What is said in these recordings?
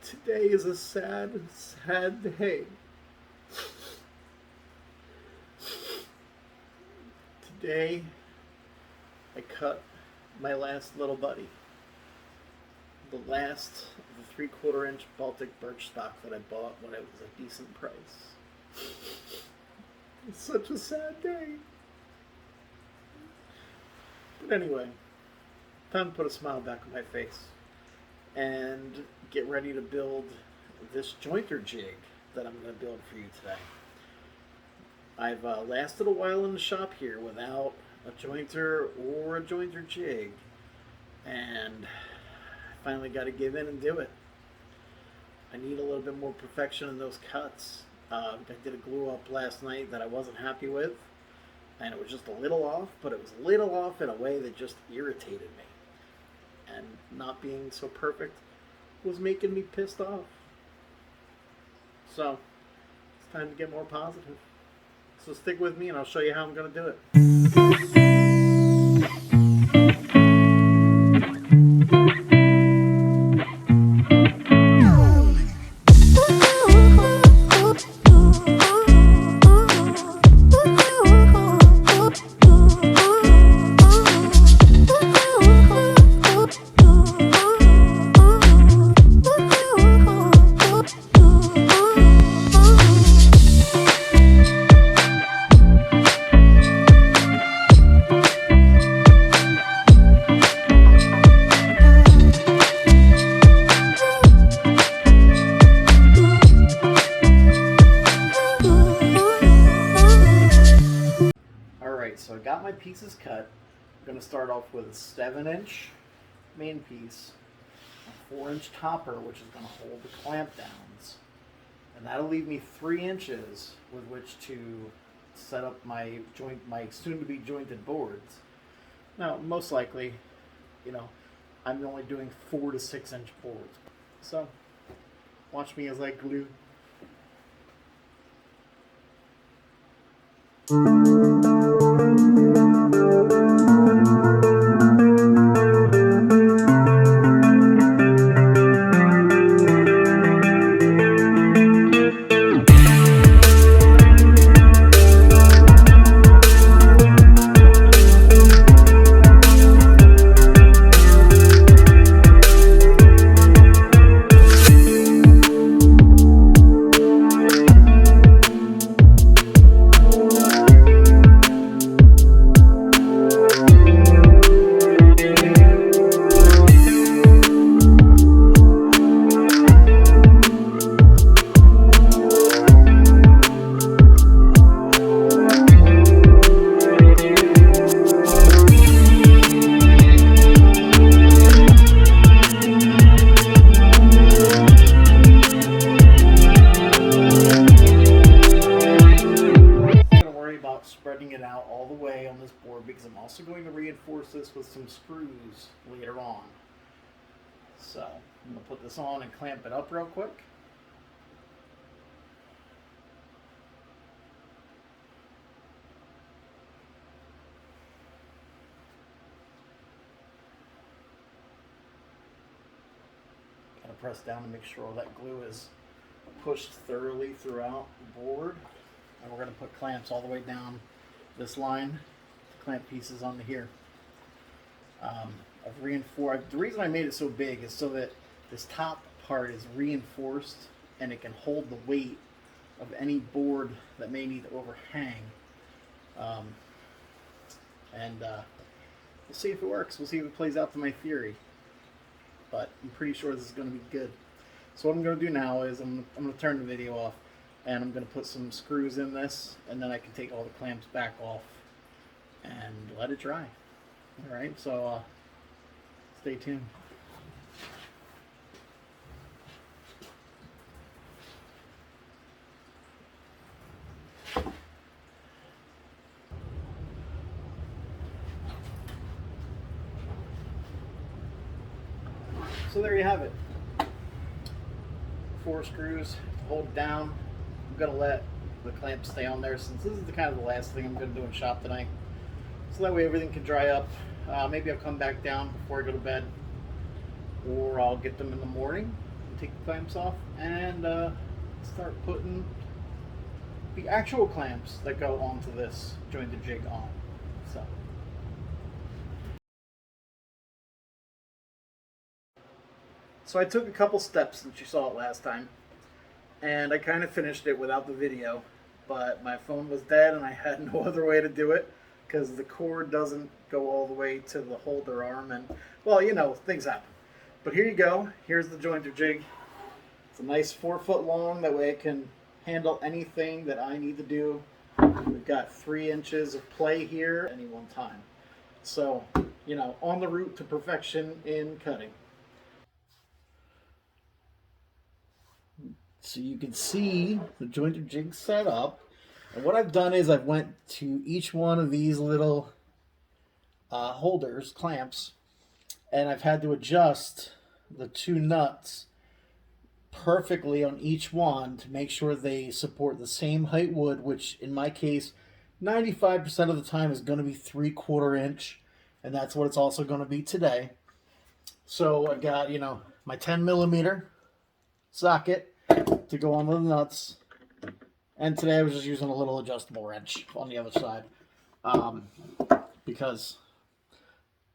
Today is a sad, sad day. Today, I cut my last little buddy. The last of the 3/4 inch Baltic birch stock that I bought when it was a decent price. It's such a sad day. But anyway, time to put a smile back on my face and get ready to build this jointer jig that I'm going to build for you today. I've lasted a while in the shop here without a jointer or a jointer jig, and I finally got to give in and do it. I need a little bit more perfection in those cuts. I did a glue up last night that I wasn't happy with, and it was just a little off, but it was a little off in a way that just irritated me. And not being so perfect was making me pissed off. So, it's time to get more positive. So stick with me and I'll show you how I'm going to do it. Alright, so I got my pieces cut. I'm going to start off with a 7-inch main piece, a 4-inch topper, which is going to hold the clamp downs, and that'll leave me 3 inches with which to set up my soon-to-be jointed boards. Now, most likely, I'm only doing 4 to 6 inch boards. So, watch me as I glue. Spreading it out all the way on this board because I'm also going to reinforce this with some screws later on. So I'm going to put this on and clamp it up real quick. Kind of press down to make sure all that glue is pushed thoroughly throughout the board. And we're going to put clamps all the way down this line to clamp pieces onto here. I've reinforced. The reason I made it so big is so that this top part is reinforced and it can hold the weight of any board that may need to overhang. We'll see if it works. We'll see if it plays out to my theory. But I'm pretty sure this is going to be good. So what I'm going to do now is I'm going to turn the video off. And I'm going to put some screws in this, and then I can take all the clamps back off and let it dry. Alright, so stay tuned. So there you have it. 4 screws to hold it down. I'm going to let the clamp stay on there since this is the last thing I'm going to do in shop tonight. So that way everything can dry up. Maybe I'll come back down before I go to bed, or I'll get them in the morning and take the clamps off and start putting the actual clamps that go onto this jointer jig on. So I took a couple steps since you saw it last time, and I kind of finished it without the video, but my phone was dead and I had no other way to do it because the cord doesn't go all the way to the holder arm, and well, you know, things happen. But here you go. Here's the jointer jig. It's a nice 4 foot long, that way it can handle anything that I need to do. We've got 3 inches of play here at any one time. So, you know, on the route to perfection in cutting. So you can see the jointer jig set up. And what I've done is I've went to each one of these little holders, clamps, and I've had to adjust the 2 nuts perfectly on each one to make sure they support the same height wood, which in my case 95% of the time is going to be 3/4 inch, and that's what it's also going to be today. So I've got, you know, my 10 millimeter socket to go on the nuts, and today I was just using a little adjustable wrench on the other side because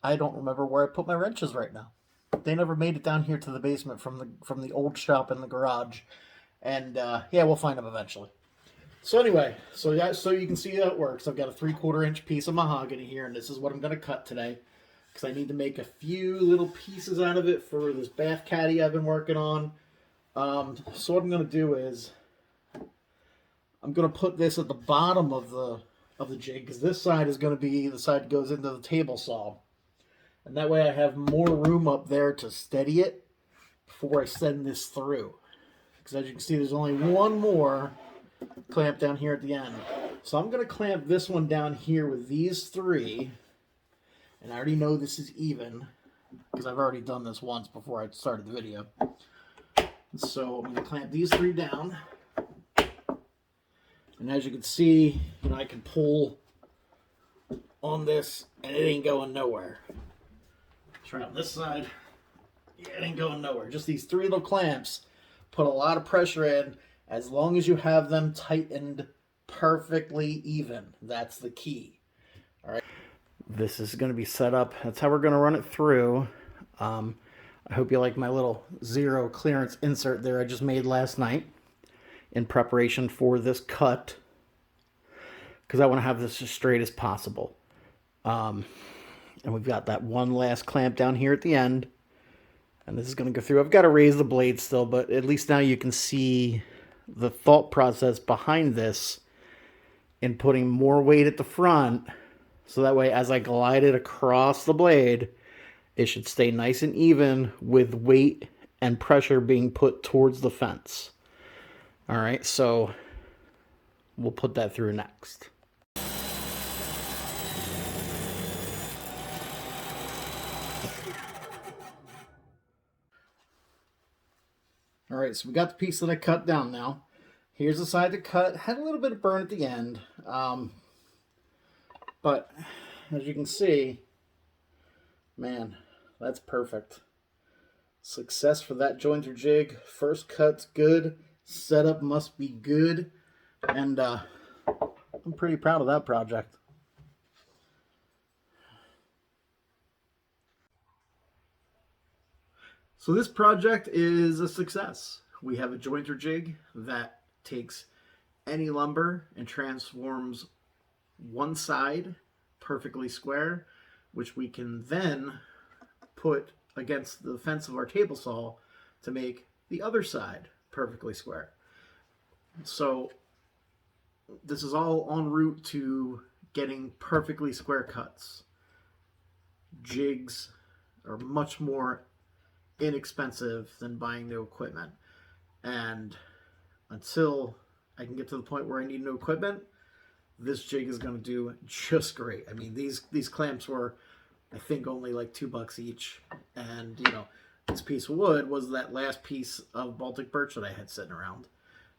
I don't remember where I put my wrenches right now. They never made it down here to the basement from the old shop in the garage, and yeah, we'll find them eventually. So anyway, so yeah, so you can see how it works. I've got a 3/4 inch piece of mahogany here, and this is what I'm going to cut today because I need to make a few little pieces out of it for this bath caddy I've been working on. So what I'm going to do is I'm going to put this at the bottom of the jig, because this side is going to be the side that goes into the table saw. And that way I have more room up there to steady it before I send this through. Because as you can see, there's only one more clamp down here at the end. So I'm going to clamp this one down here with these 3. And I already know this is even, because I've already done this once before I started the video. So I'm going to clamp these 3 down. And as you can see, you know, I can pull on this and it ain't going nowhere. Try on this side. Yeah, it ain't going nowhere. Just these 3 little clamps put a lot of pressure in, as long as you have them tightened perfectly even. That's the key. All right. This is going to be set up. That's how we're going to run it through. I hope you like my little 0 clearance insert there I just made last night in preparation for this cut, because I want to have this as straight as possible. And we've got that one last clamp down here at the end, and this is going to go through. I've got to raise the blade still, but at least now you can see the thought process behind this in putting more weight at the front, so that way as I glide it across the blade, it should stay nice and even with weight and pressure being put towards the fence. All right, so we'll put that through next. All right, so we got the piece that I cut down now. Here's the side to cut. Had a little bit of burn at the end, but as you can see, man, that's perfect. Success for that jointer jig. First cut's good. Setup must be good. And I'm pretty proud of that project. So this project is a success. We have a jointer jig that takes any lumber and transforms one side perfectly square, which we can then put against the fence of our table saw to make the other side perfectly square. So this is all en route to getting perfectly square cuts. Jigs are much more inexpensive than buying new equipment, and until I can get to the point where I need new equipment, this jig is going to do just great. I mean, these clamps were, I think, only like $2 each, and you know, this piece of wood was that last piece of Baltic birch that I had sitting around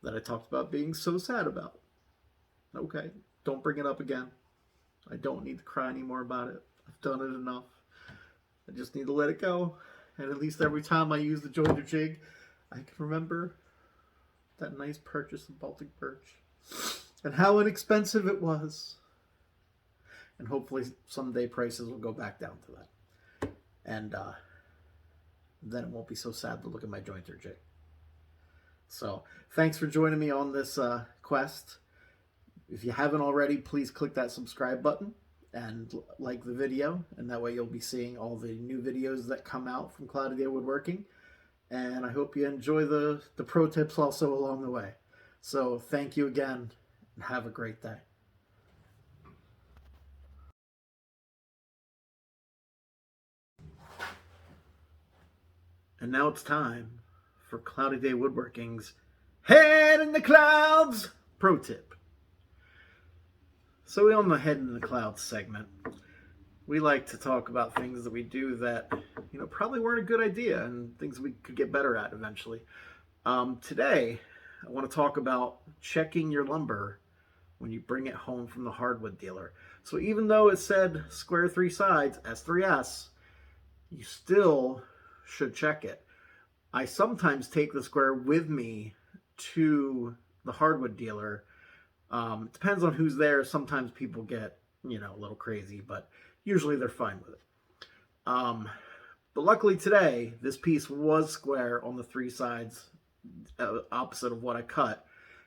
that I talked about being so sad about. Okay, don't bring it up again. I don't need to cry anymore about it. I've done it enough. I just need to let it go. And at least every time I use the jointer jig, I can remember that nice purchase of Baltic birch and how inexpensive it was. And hopefully someday prices will go back down to that. And then it won't be so sad to look at my jointer jig. So thanks for joining me on this quest. If you haven't already, please click that subscribe button and like the video, and that way you'll be seeing all the new videos that come out from Cloudy Day Woodworking. And I hope you enjoy the pro tips also along the way. So thank you again, and have a great day. And now it's time for Cloudy Day Woodworking's Head in the Clouds pro tip. So on the Head in the Clouds segment, we like to talk about things that we do that, probably weren't a good idea and things we could get better at eventually. Today, I want to talk about checking your lumber when you bring it home from the hardwood dealer. So even though it said square 3 sides, S3S, you still should check it. I sometimes take the square with me to the hardwood dealer. It depends on who's there. Sometimes people get, a little crazy, but usually they're fine with it. But luckily today, this piece was square on the 3 sides, opposite of what I cut.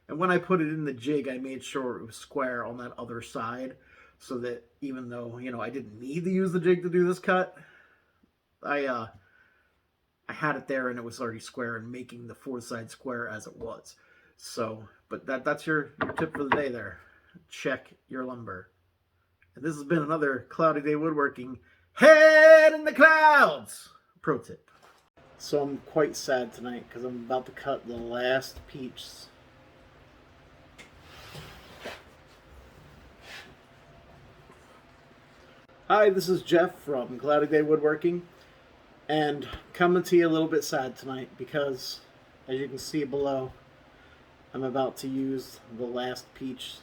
And when I put it in the jig, I made sure it was square on that other side, so that even though, I didn't need to use the jig to do this cut, I had it there and it was already square and making the 4th side square as it was. So, but that's your tip for the day there. Check your lumber. And this has been another Cloudy Day Woodworking Head in the Clouds pro tip. So I'm quite sad tonight because I'm about to cut the last piece. Hi, this is Jeff from Cloudy Day Woodworking, and coming to you a little bit sad tonight because, as you can see below, I'm about to use the last piece